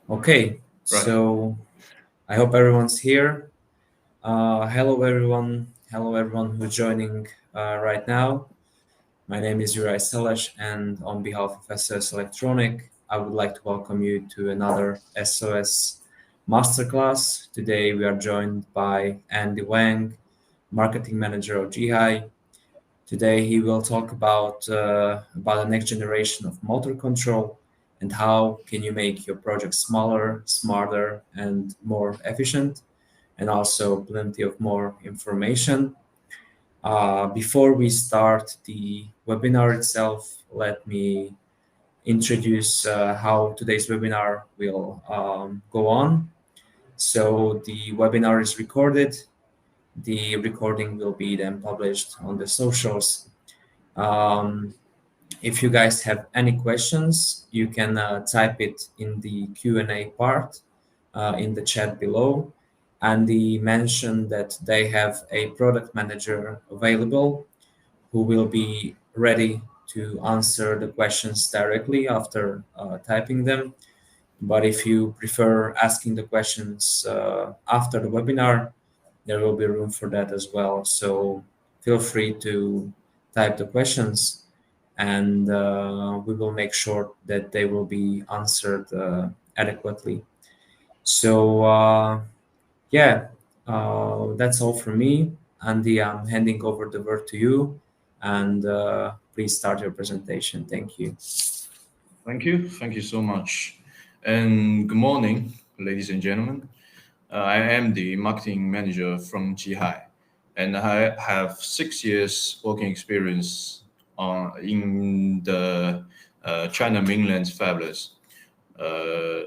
Okay, Right. so I hope everyone's here. Hello, everyone. Hello, everyone who's joining right now. My name is Juraj Seleš, and on behalf of SOS Electronic, I would like to welcome you to another SOS Masterclass. Today, we are joined by Andy Wang, Marketing Manager of Geehy. Today he will talk about the next generation of motor control and how can you make your project smaller, smarter, and more efficient, and also plenty of more information. Before we start the webinar itself, let me introduce how today's webinar will go on. So the webinar is recorded. The recording will be then published on the socials. um, if you guys have any questions, you can type it in the Q&A part in the chat below. Andy mentioned that they have a product manager available who will be ready to answer the questions directly after typing them. But if you prefer asking the questions after the webinar, there will be room for that as well. So feel free to type the questions, and we will make sure that they will be answered adequately. So yeah, that's all from me. Andy, I'm handing over the word to you, and please start your presentation. Thank you. Thank you. Thank you so much. And good morning, ladies and gentlemen. I am the marketing manager from Geehy, and I have 6 years working experience in the China mainland fabless.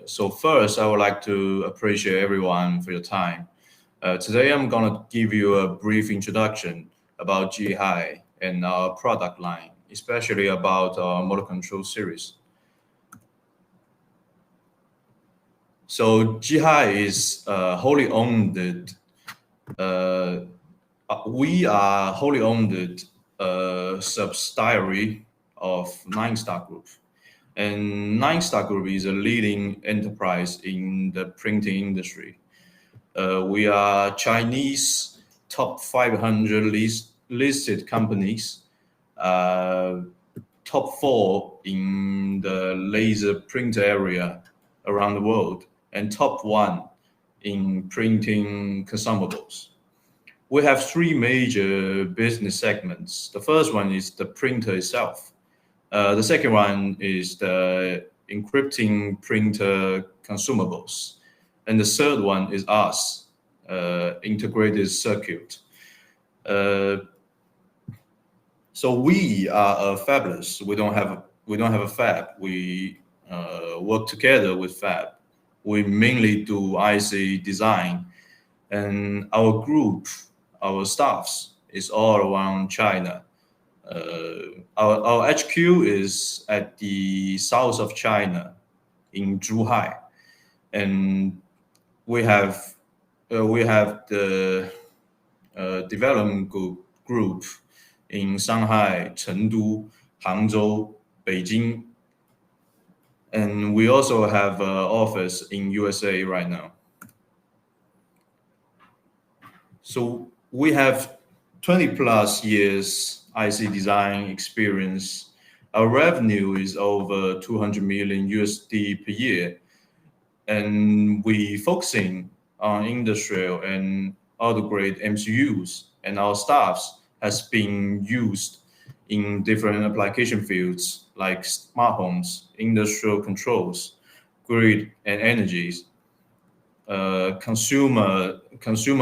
So first, I would like to appreciate everyone for your time. Today, I'm gonna give you a brief introduction about Geehy and our product line, especially about our motor control series. So Geehy is wholly owned. Uh, we are wholly owned subsidiary of Nine Star Group, and Nine Star Group is a leading enterprise in the printing industry. We are Chinese top 500 listed companies, uh, top four in the laser printer area around the world, and top one in printing consumables. We have three major business segments. The first one is the printer itself. The second one is the encrypting printer consumables. And the third one is us, integrated circuit. Uh, so we are a fabless. We don't have a fab. We work together with fab. We mainly do IC design, and our staffs is all around China. Our HQ is at the south of China in Zhuhai, and we have the development group in Shanghai, Chengdu, Hangzhou, Beijing, and we also have an office in USA right now. So we have 20 plus years IC design experience. Our revenue is over 200 million USD per year, and we focusing on industrial and auto grade MCUs, and our staffs has been used in different application fields like smart homes, industrial controls, grid and energies, consumer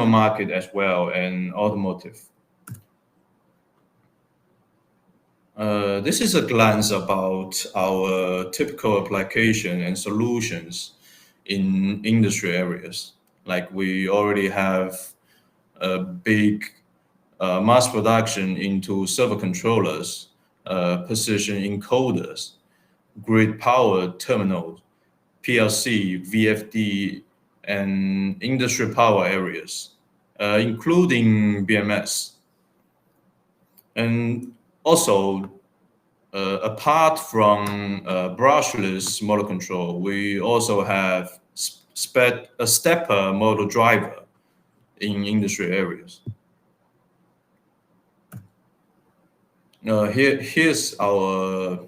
market as well, and automotive. This is a glance about our typical application and solutions in industry areas. Like we already have a big mass production into server controllers, precision encoders, grid power terminals, PLC, VFD, and industry power areas, including BMS. And also, apart from brushless motor control, we also have a stepper motor driver in industry areas. Here's our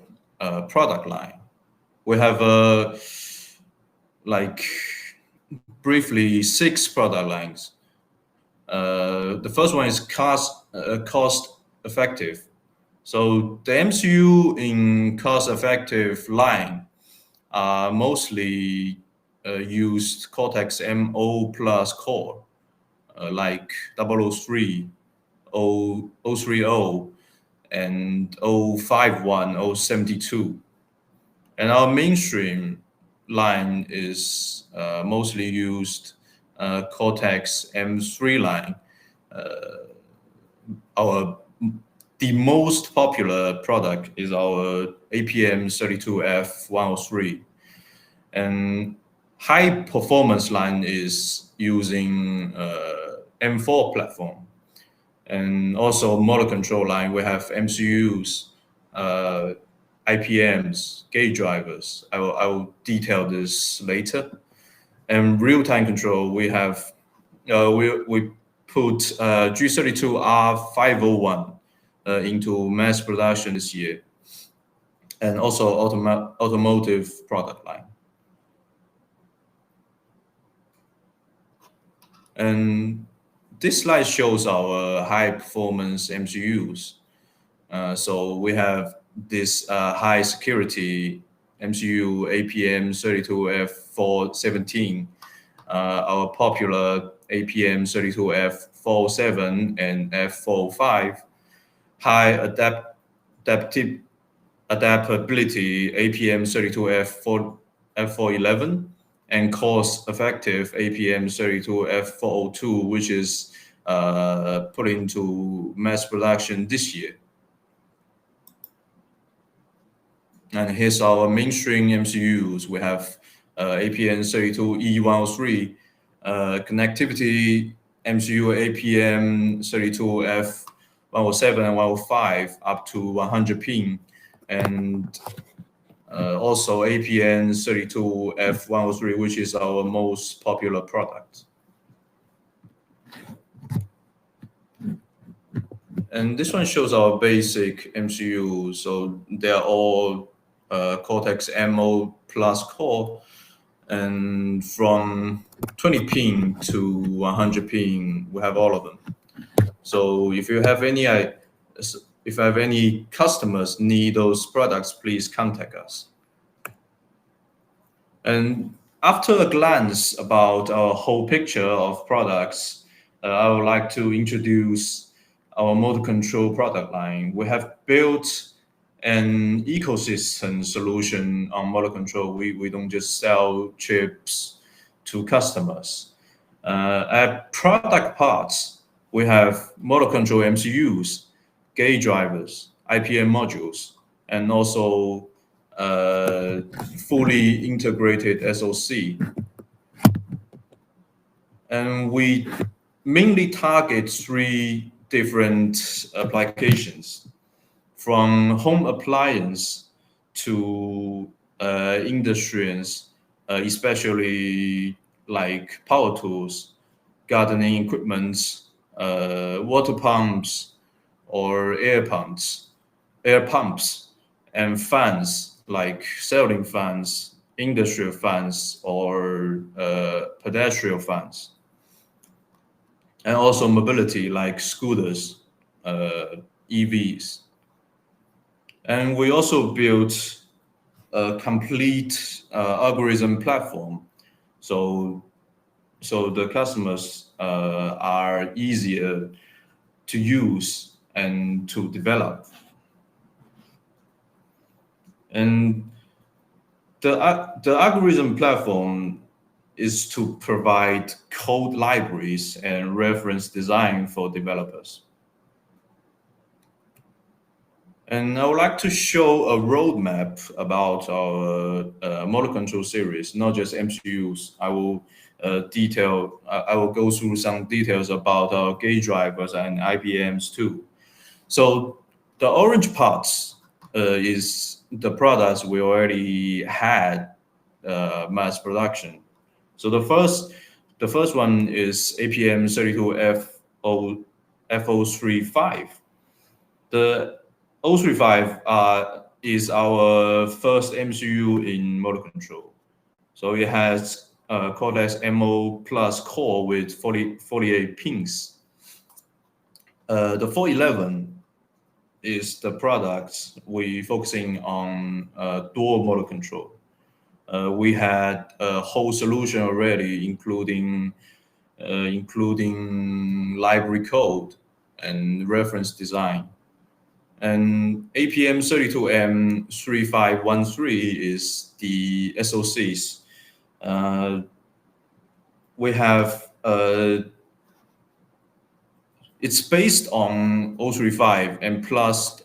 product line. We have like briefly 6 product lines. The first one is cost effective. So the MCU in cost effective line are mostly used Cortex MO plus core, like 003, 030, and 051, 072. And our mainstream line is mostly used Cortex M3 line. The most popular product is our APM32F4 and high performance line is using M4 platform. And also motor control line, we have MCUs, IPMs, gate drivers. I will detail this later. And real-time control, we have we put G32R501 into mass production this year, and also automotive product line. And this slide shows our high performance MCUs. So we have this high security MCU APM32F417, our popular APM32F407 and F45, high adaptability APM32F411, and cost-effective APM32F402, which is put into mass production this year. And here's our mainstream MCUs. We have APM32E103, connectivity MCU APM32F107 and 105 up to 100 pin, and also APM32F103, which is our most popular product. And this one shows our basic MCU. So they are all Cortex MO plus core, and from 20 pin to 100 pin, we have all of them. So if you have any customers need those products, please contact us. And after a glance about our whole picture of products, I would like to introduce our motor control product line. We have built an ecosystem solution on motor control. We don't just sell chips to customers. At product parts, we have motor control MCUs, gate drivers, IPM modules, and also fully integrated SoC. And we mainly target 3 different applications, from home appliance to industries, especially like power tools, gardening equipment, water pumps, or air pumps, and fans like ceiling fans, industrial fans, or pedestrian fans, and also mobility like scooters, EVs. And we also built a complete algorithm platform, so the customers are easier to use and to develop. And the algorithm platform is to provide code libraries and reference design for developers. And I would like to show a roadmap about our motor control series, not just MCUs. I will go through some details about our gate drivers and IPMs too. So the orange parts is the products we already had mass production. So the first one is APM32F4 The 035 is our first MCU in motor control. So it has Cortex MO plus core with 48 pins. The 411 is the products we focusing on dual motor control. We had a whole solution already, including library code and reference design. And APM32M3513 is the SOCs. We have it's based on 035 and plus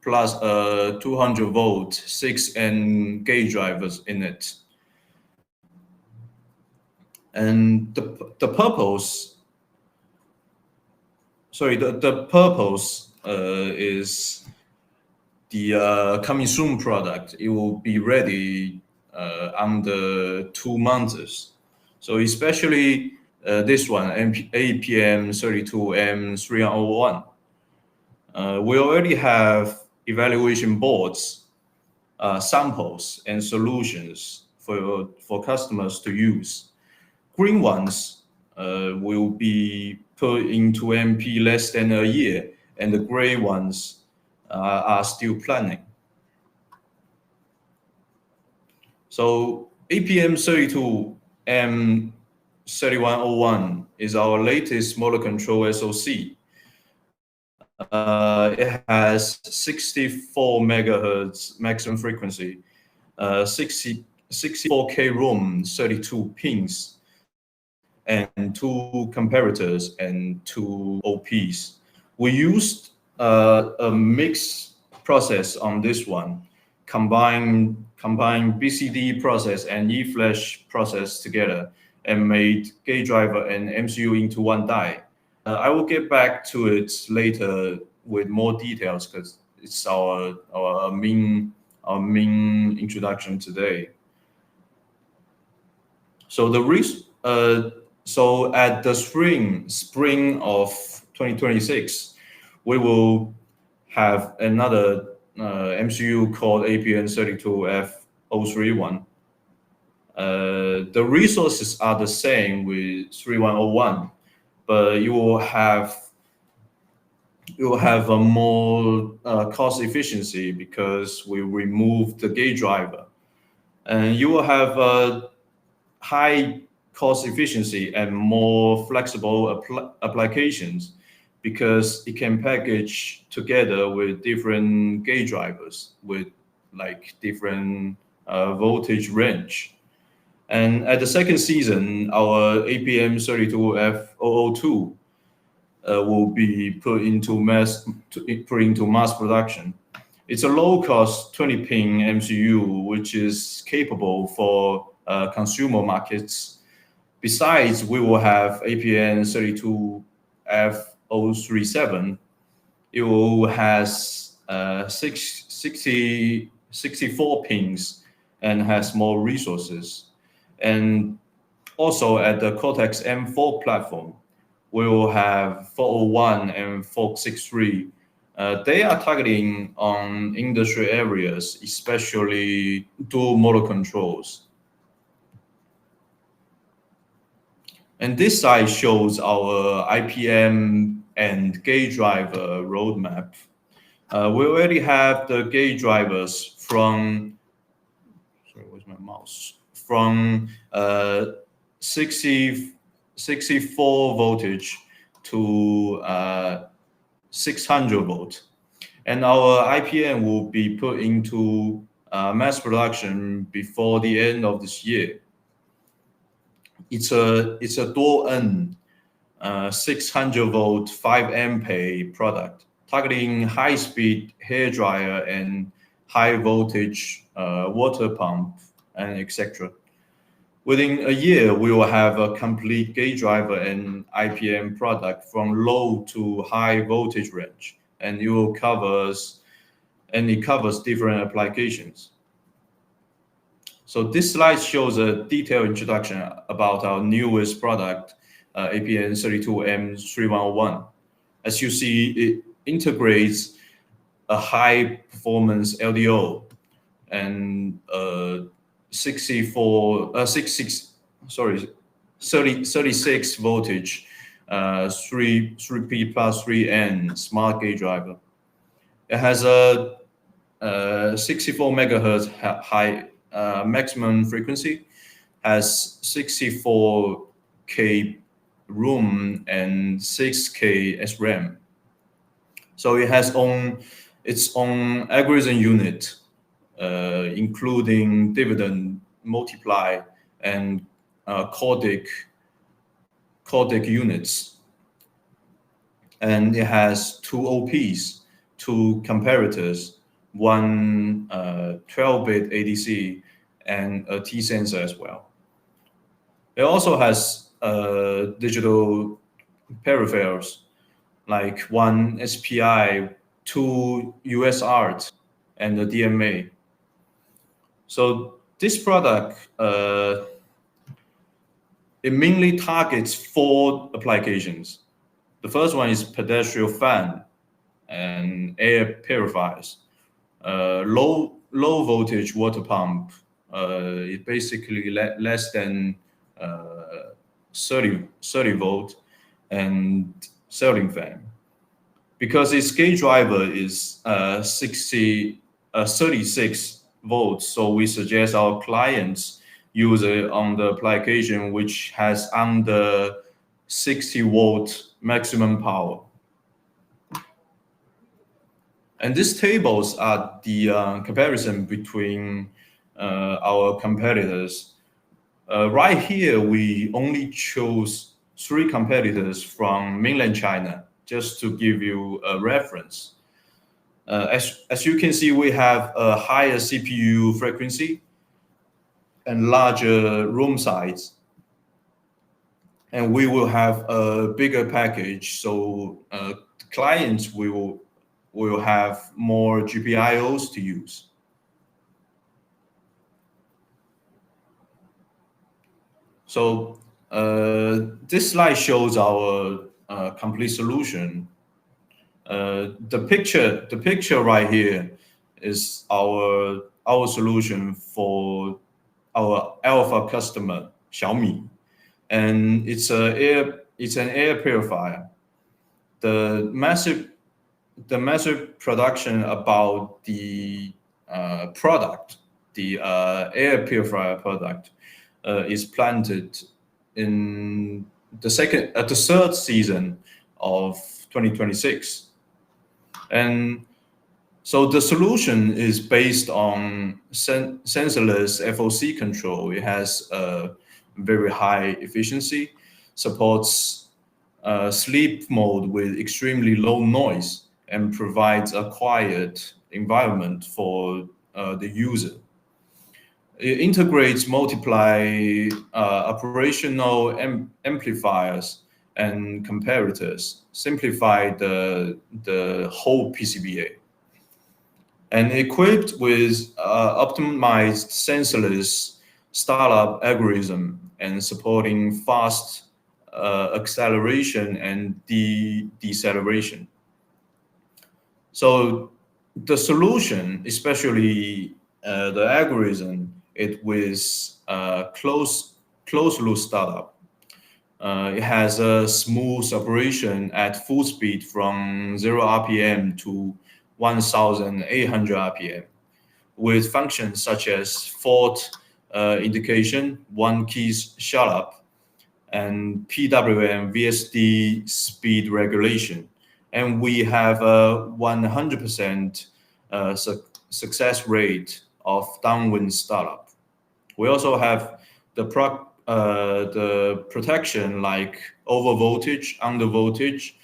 200 volt 6N gate drivers in it. And the purpose is the coming soon product. It will be ready under 2 months. So especially this one, APM32M301. We already have evaluation boards, samples, and solutions for customers to use. Green ones will be put into MP less than a year, and the gray ones are still planning. So APM32M3101 is our latest motor control SoC. It has 64 megahertz maximum frequency, 64K room, 32 pins, and 2 comparators and 2 OPs. We used a mixed process on this one, combine BCD process and eFlash process together, and made gate driver and MCU into one die. I will get back to it later with more details because it's our main introduction today. So so at the spring of 2026, we will have another MCU called APM32F031. The resources are the same with 3101, but you will have a more cost efficiency because we remove the gate driver, and you will have a high cost efficiency and more flexible applications because it can package together with different gate drivers with like different voltage range. And at the second season, our APM32F002 will be put into mass production. It's a low-cost 20-pin MCU, which is capable for consumer markets. Besides, we will have APM32F037. It will has 64 pins and has more resources. And also at the Cortex M4 platform, we will have 401 and 463. They are targeting on industry areas, especially dual motor controls. And this slide shows our IPM and gate driver roadmap. We already have the gate drivers from, sorry, where's my mouse? From 64 voltage to 600 volt. And our IPM will be put into mass production before the end of this year. It's a dual N 600 volt 5 ampere product targeting high speed hair dryer and high voltage water pump and etc. Within a year, we will have a complete gate driver and IPM product from low to high voltage range, and it will cover and it covers different applications. So this slide shows a detailed introduction about our newest product, APM32M3101. As you see, it integrates a high-performance LDO and 36 voltage 3P+3N smart gate driver. It has a 64 megahertz high maximum frequency, has 64K room and 6K SRAM. So it has its own algorithm unit, including dividend, multiply, and codec units. And it has two OPs, two comparators, one 12-bit ADC, and a T sensor as well. It also has digital peripherals like one SPI, two USART, and a DMA. So this product, it mainly targets 4 applications. The first one is pedestrian fan and air purifiers. Low voltage water pump, it basically less than 30 volt, and ceiling fan. Because its gate driver is 36 volts, so we suggest our clients use it on the application which has under 60 volt maximum power. And these tables are the comparison between our competitors. Right here, we only chose 3 competitors from mainland China, just to give you a reference. As you can see, we have a higher CPU frequency and larger room size. And we will have a bigger package, so clients will have more GPIOs to use. So this slide shows our complete solution. The picture right here is our solution for our alpha customer, Xiaomi, and it's an air purifier. The massive production about the product, the air purifier product, is planted in the third season of 2026. And so the solution is based on sensorless FOC control. It has a very high efficiency, supports sleep mode with extremely low noise, and provides a quiet environment for the user. It integrates multiply operational amplifiers and comparators, simplify the whole PCBA. And equipped with optimized sensorless startup algorithm and supporting fast acceleration and deceleration. So the solution, especially the algorithm, it with closed loop startup. It has a smooth operation at full speed from 0 RPM to 1,800 RPM, with functions such as fault indication, one key shut-up, and PWM VSD speed regulation. And we have a 100% success rate of downwind startup. We also have the protection like over voltage, under voltage,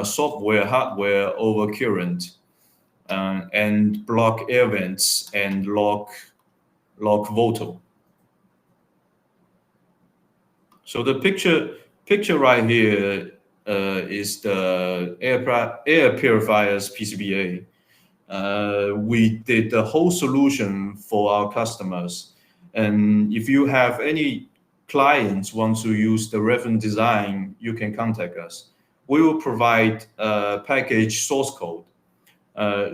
software, hardware over current, and block air vents and lock VOTO. So the picture right here is the air purifier's PCBA. we did the whole solution for our customers. And if you have any clients want to use the reference design, you can contact us. We will provide a package source code,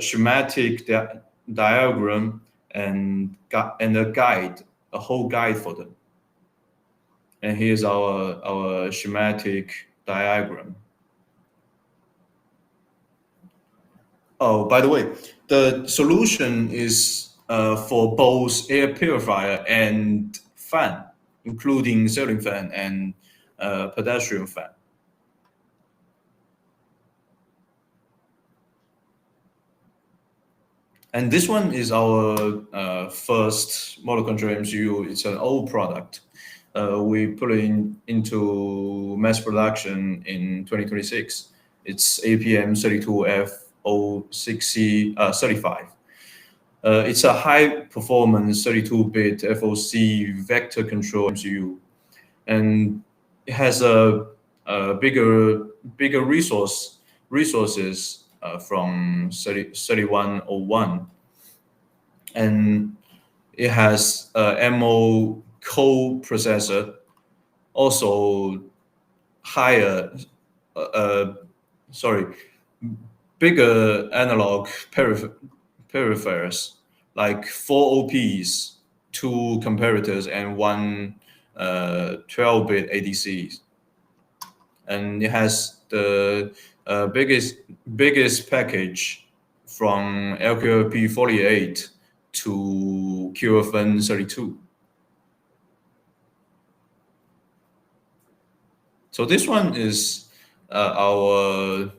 schematic diagram, and a guide, a whole guide for them. And here's our schematic diagram. Oh, by the way, the solution is for both air purifier and fan, including ceiling fan and pedestrian fan. And this one is our first motor control MCU. It's an old product. We put it into mass production in 2026. It's APM32F4 35. It's a high-performance 32-bit FOC vector control MCU, and it has a bigger resources from 3101, and it has a MO co-processor, also higher, bigger analog peripherals, like 4 OPs, 2 comparators, and 1 12-bit ADC. And it has the biggest package from LQLP48 to QFN32. So this one is our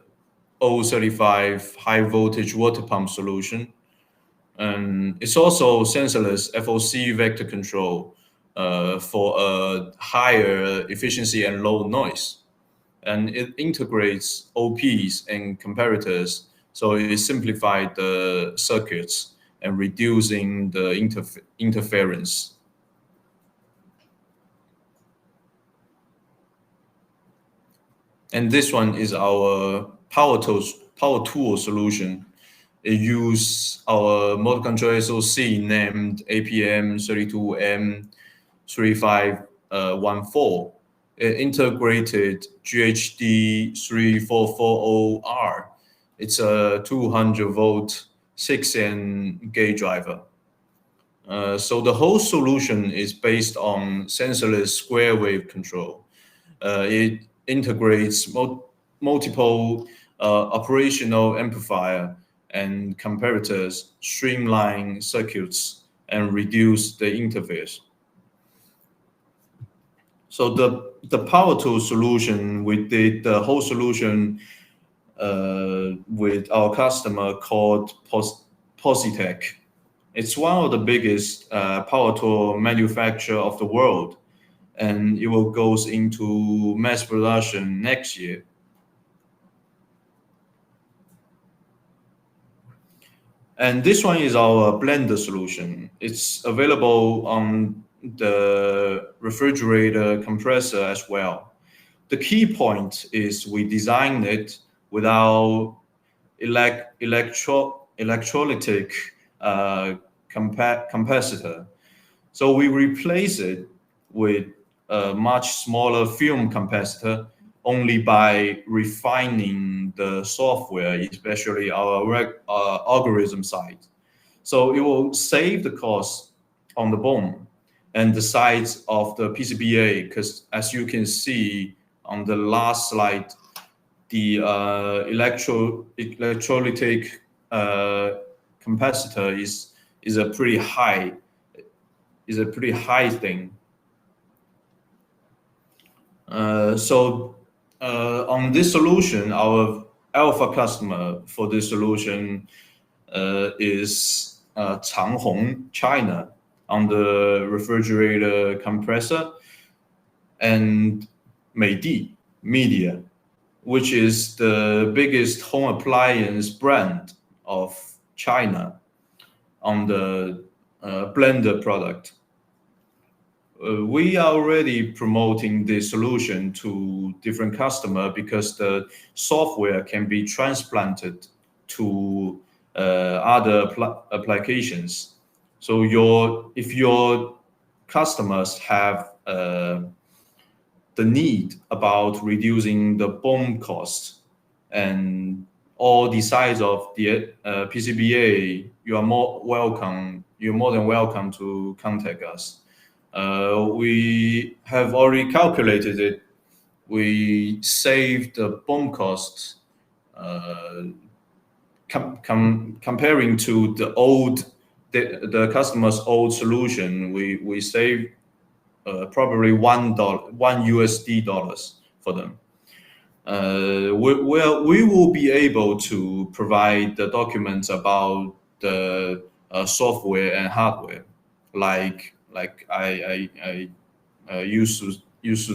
O35 high voltage water pump solution. And it's also sensorless FOC vector control for a higher efficiency and low noise. And it integrates OPs and comparators, so it simplifies the circuits and reducing the interference. And this one is our power tool solution. It uses our motor control SoC named APM32M3514. Integrated GHD3440R. It's a 200-volt 6N gate driver. So the whole solution is based on sensorless square wave control. It integrates multiple operational amplifier and comparators, streamline circuits, and reduce the interface. So the power tool solution, we did the whole solution with our customer called Positech. It's one of the biggest power tool manufacturer of the world, and it will goes into mass production next year. And this one is our blender solution. It's available on the refrigerator compressor as well. The key point is we designed it without electrolytic capacitor. So we replace it with a much smaller film capacitor only by refining the software, especially our algorithm side. So it will save the cost on the BOM and the size of the PCBA, because as you can see on the last slide, the electrolytic capacitor is a pretty high thing. So on this solution, our alpha customer for this solution is Changhong, China, on the refrigerator compressor, and Meidi Media, which is the biggest home appliance brand of China on the blender product. We are already promoting this solution to different customers because the software can be transplanted to other applications. So if your customers have the need about reducing the BOM cost and all the size of the PCBA, you're more than welcome to contact us. We have already calculated it. We saved the BOM cost comparing to the customer's old solution. We save probably $1 USD for them. We will be able to provide the documents about the software and hardware, like I used to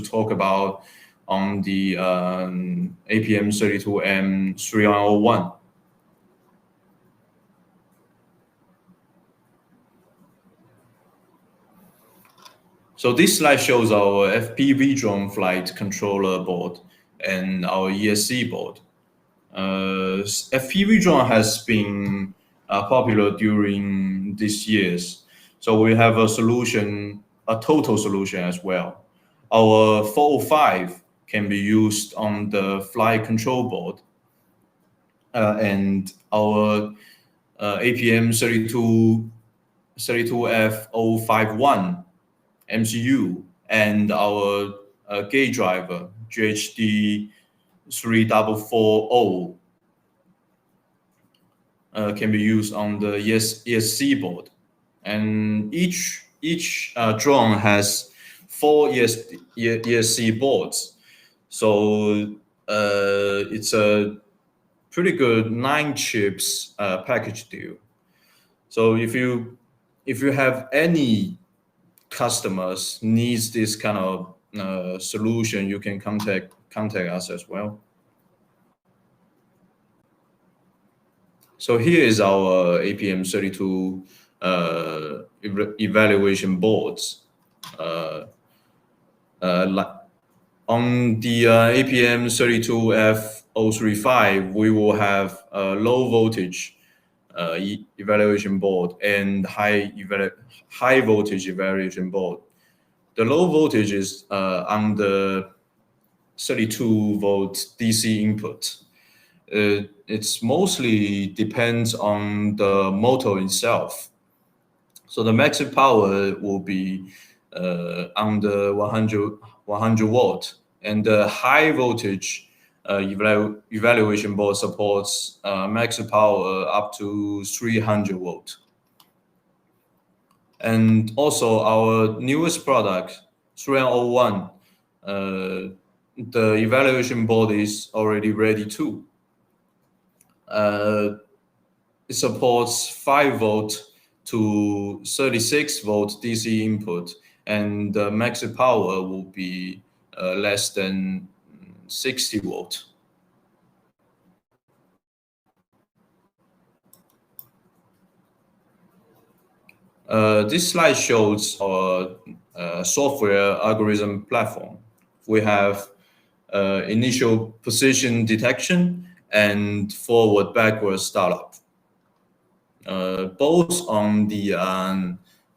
talk about on the APM32M301. So this slide shows our FPV drone flight controller board and our ESC board. FPV drone has been popular during these years, so we have a total solution as well. Our 405 can be used on the flight control board, and our APM32F4 MCU and our gate driver GHD3440 can be used on the ESC board, and each drone has 4 ESC boards, so it's a pretty good 9 chips package deal. So if you have any customers needs this kind of solution, you can contact us as well. So here is our APM32 evaluation boards. On the APM32F035, we will have a low voltage evaluation board and high voltage evaluation board. The low voltage is on the 32 volt DC input. It's mostly depends on the motor itself. So the maximum power will be on the 100 watt, and the high voltage evaluation board supports maximum power up to 300 volt. And also our newest product, 301, the evaluation board is already ready too. It supports 5 volt to 36 volt DC input, and the maximum power will be less than 60 volt. This slide shows our software algorithm platform. We have initial position detection and forward-backward startup, both on the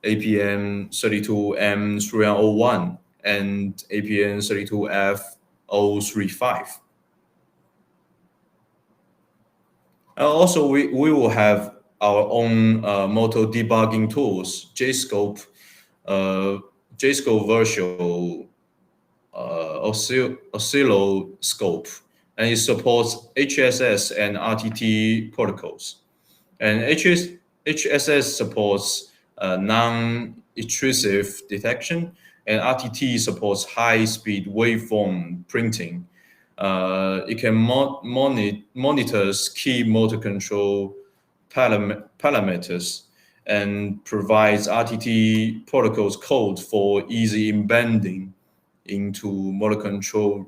APM32M301 and APM32F035. Also, we will have our own motor debugging tools, JScope virtual oscilloscope, and it supports HSS and RTT protocols. And HSS supports non-intrusive detection, and RTT supports high-speed waveform printing. It can monitors key motor control parameters and provides RTT protocols code for easy embedding into motor control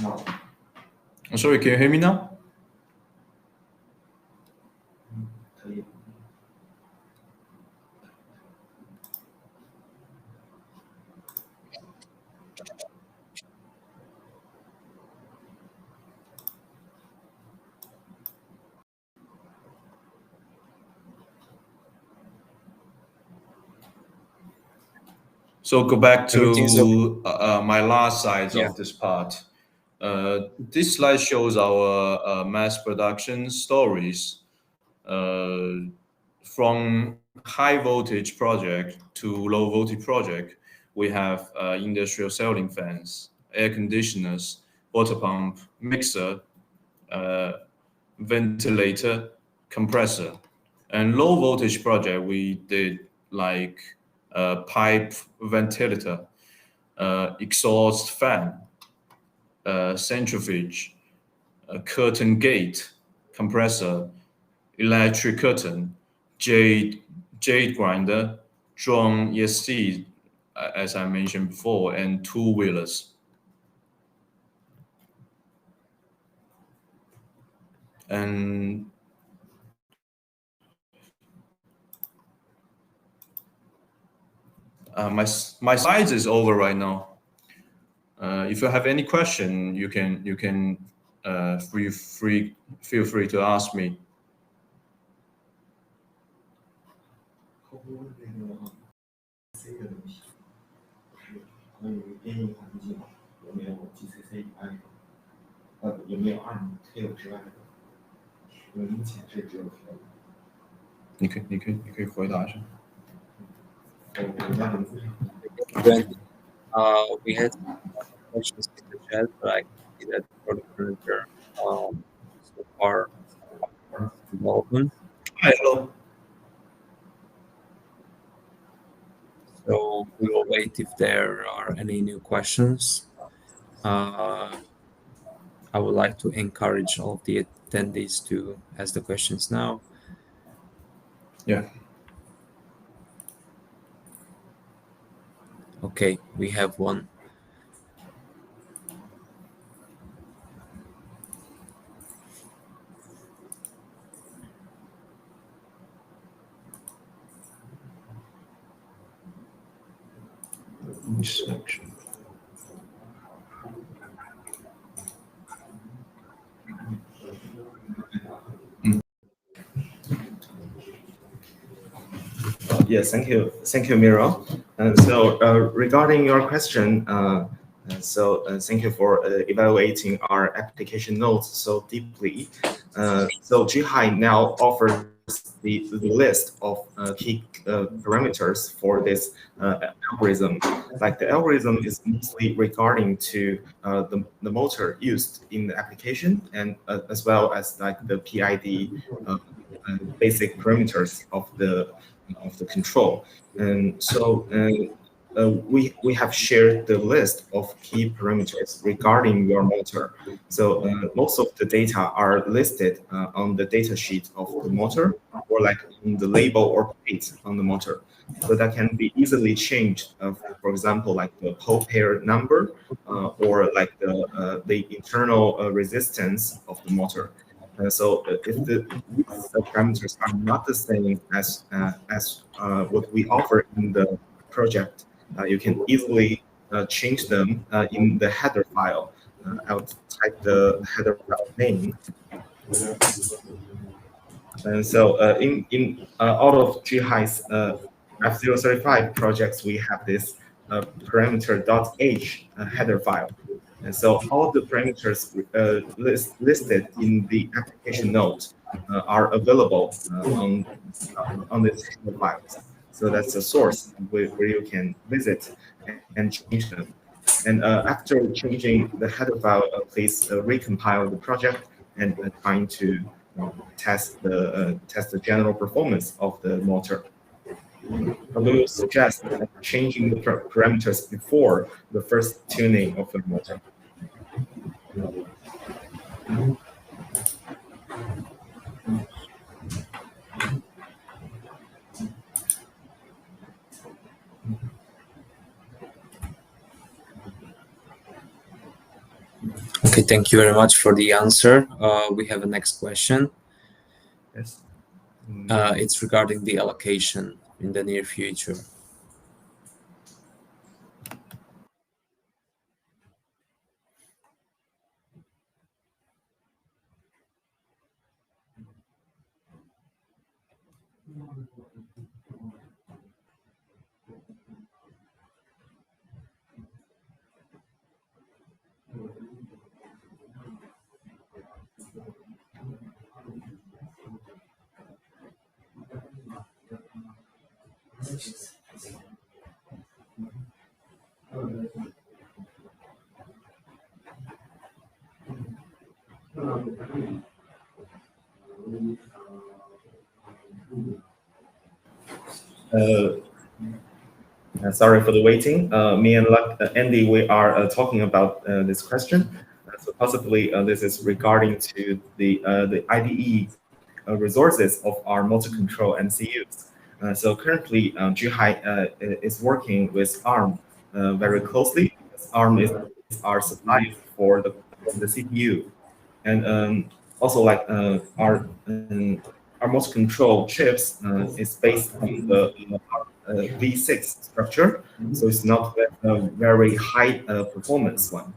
I'm sorry, can you hear me now? So go back Everything's okay. to my last slides Yeah. of this part. This slide shows our mass production stories from high voltage project to low voltage project. We have industrial ceiling fans, air conditioners, water pump, mixer, uh, ventilator, compressor. And low voltage project, we did like pipe ventilator, exhaust fan, centrifuge, curtain gate, compressor, electric curtain, jade grinder, drum ESC, as I mentioned before, and two wheelers. And my slides is over right now. If you have any question, you can feel free to ask me.你可以回答一下。When we had questions in the chat, but I can see that product manager so far development. Hi, hello. So we will wait if there are any new questions. I would like to encourage all of the attendees to ask the questions now. Yeah. Okay, we have one. Section. Yes, thank you, Miro. So regarding your question, thank you for evaluating our application notes so deeply. So Geehy now offers the list of key parameters for this algorithm. Like the algorithm is mostly regarding to the motor used in the application, and as well as like the PID basic parameters of the control. And so we have shared the list of key parameters regarding your motor. So most of the data are listed on the data sheet of the motor, or like in the label or plate on the motor. So that can be easily changed. For example, like the pole pair number, or like the internal resistance of the motor. So if the parameters are not the same as what we offer in the project, you can easily change them in the header file. I'll type the header file name. And so in all of Geehy's F035 projects, we have this parameter.h header file. And so all the parameters listed in the application note are available on this header files. So that's a source where you can visit and change them. And after changing the header file, please recompile the project and trying to test the general performance of the motor. We will suggest changing the parameters before the first tuning of the motor. thank you very much for the answer. We have a next question. Yes. It's regarding the allocation in the near future. Sorry for the waiting. Me and Andy, we are talking about this question. So possibly this is regarding to the IDE resources of our motor control MCUs. So currently, Geehy is working with ARM very closely. ARM is our supplier for the CPU, and also like our motor control chips is based on the V6 structure, so it's not a very high performance one.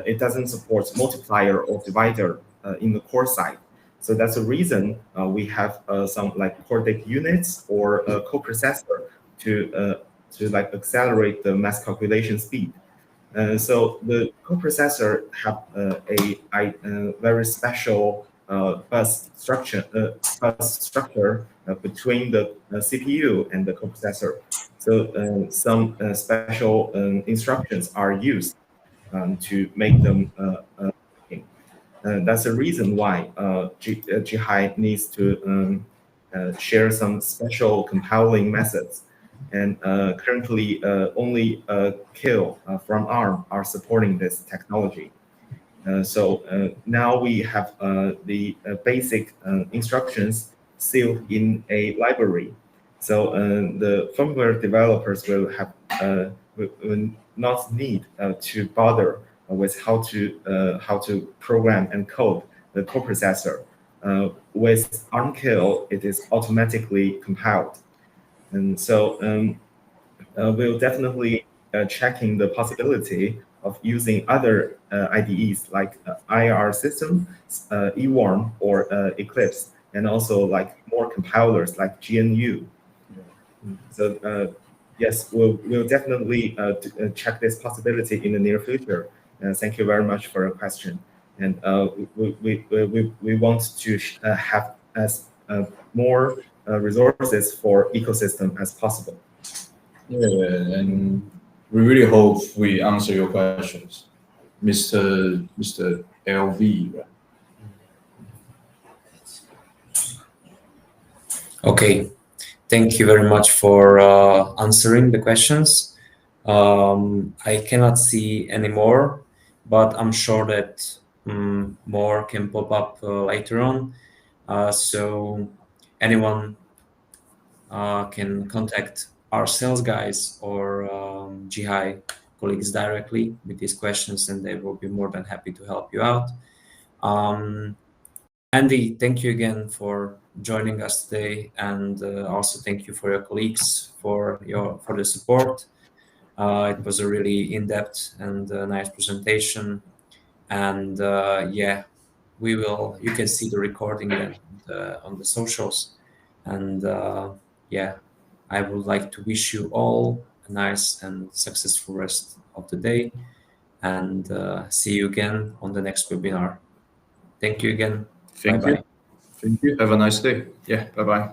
It doesn't support multiplier or divider in the core side. So that's the reason we have some like core data units or a coprocessor to like accelerate the mass calculation speed. So the coprocessor have a very special bus structure between the CPU and the coprocessor. So some special instructions are used to make them working. That's the reason why Geehy needs to share some special compiling methods. And currently, only Kill from ARM are supporting this technology. So now we have the basic instructions sealed in a library. So the firmware developers will will not need to bother with how to program and code the coprocessor. With ARM Kill, it is automatically compiled. And so we'll definitely checking the possibility of using other IDEs like IR system, eWarm, or Eclipse, and also like more compilers like GNU. So yes, we'll definitely check this possibility in the near future. Thank you very much for your question. And we want to have as more resources for ecosystem as possible. Yeah, and we really hope we answer your questions, Mr. LV. Right? Okay, thank you very much for answering the questions. I cannot see any more, but I'm sure that more can pop up later on. So anyone can contact our sales guys or Geehy colleagues directly with these questions, and they will be more than happy to help you out. Andy, thank you again for joining us today, and also thank you for your colleagues for the support. It was a really in-depth and nice presentation, and yeah, you can see the recording then on the socials, and yeah, I would like to wish you all a nice and successful rest of the day, and see you again on the next webinar. Thank you again. Thank you. Thank you. Have a nice day. Yeah. Bye bye.